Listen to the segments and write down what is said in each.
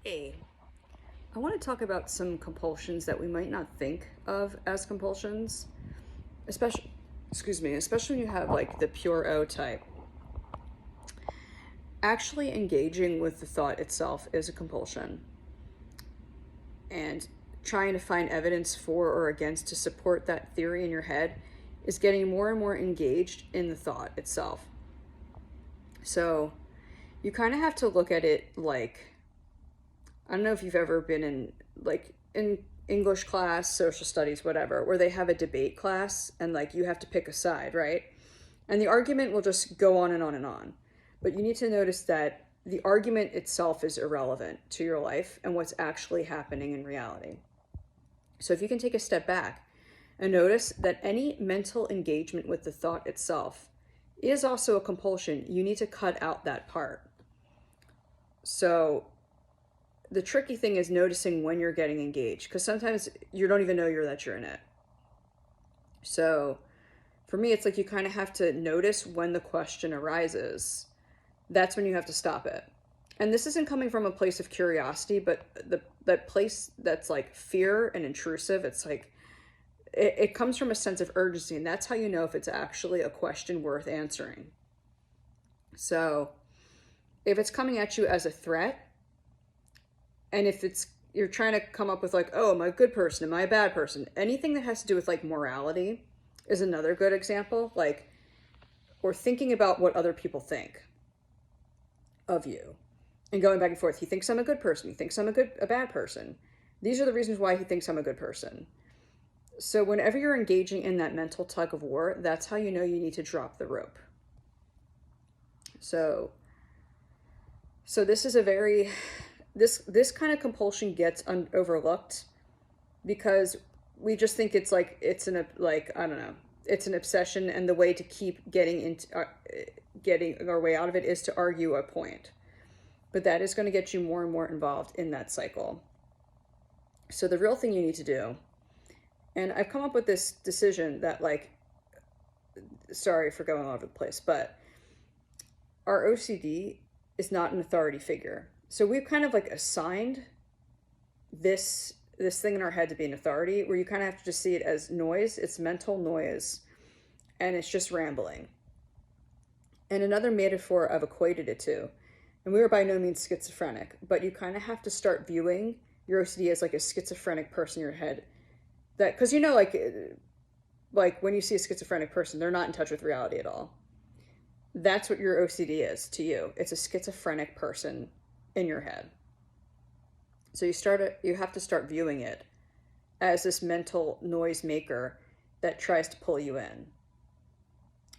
Hey, I want to talk about some compulsions that we might not think of as compulsions, especially, especially when you have like the pure O type. Actually engaging with the thought itself is a compulsion, and trying to find evidence for or against to support that theory in your head is getting more and more engaged in the thought itself. So you kind of have to look at it like, I don't know if you've ever been in English class, social studies, whatever, where they have a debate class and like you have to pick a side, right? And the argument will just go on and on and on. But you need to notice that the argument itself is irrelevant to your life and what's actually happening in reality. So if you can take a step back and notice that any mental engagement with the thought itself is also a compulsion, you need to cut out that part. So the tricky thing is noticing when you're getting engaged, because sometimes you don't even know that you're in it. So for me, it's like you kind of have to notice when the question arises. That's when you have to stop it. And this isn't coming from a place of curiosity, but that place that's like fear and intrusive. It's like it comes from a sense of urgency, and that's how you know if it's actually a question worth answering. So if it's coming at you as a threat, and if you're trying to come up with like, oh, am I a good person? Am I a bad person? Anything that has to do with like morality is another good example. Like, or thinking about what other people think of you and going back and forth. He thinks I'm a good person. He thinks I'm a bad person. These are the reasons why he thinks I'm a good person. So whenever you're engaging in that mental tug of war, that's how you know you need to drop the rope. So this is a very, this kind of compulsion gets overlooked because we just think it's like, it's an, like, I don't know, it's an obsession, and the way to keep getting our way out of it is to argue a point. But that is going to get you more and more involved in that cycle. So the real thing you need to do, and I've come up with this decision that, like, sorry for going all over the place, but our OCD is not an authority figure. So we've kind of like assigned this thing in our head to be an authority, where you kind of have to just see it as noise. It's mental noise, and it's just rambling. And another metaphor I've equated it to, and we are by no means schizophrenic, but you kind of have to start viewing your OCD as like a schizophrenic person in your head. That, because like when you see a schizophrenic person, they're not in touch with reality at all. That's what your OCD is to you. It's a schizophrenic person in your head. So you have to start viewing it as this mental noise maker that tries to pull you in.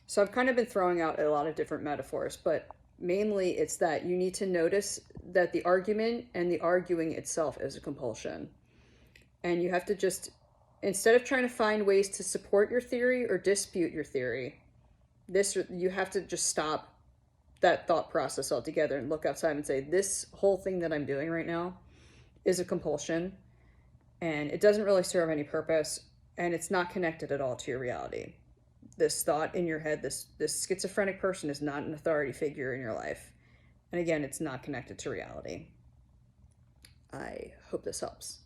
So I've kind of been throwing out a lot of different metaphors, but mainly it's that you need to notice that the argument and the arguing itself is a compulsion. And you have to just, instead of trying to find ways to support your theory or dispute your theory, you have to just stop that thought process altogether and look outside and say, this whole thing that I'm doing right now is a compulsion, and it doesn't really serve any purpose, and it's not connected at all to your reality. This thought in your head, this schizophrenic person is not an authority figure in your life. And again, it's not connected to reality. I hope this helps.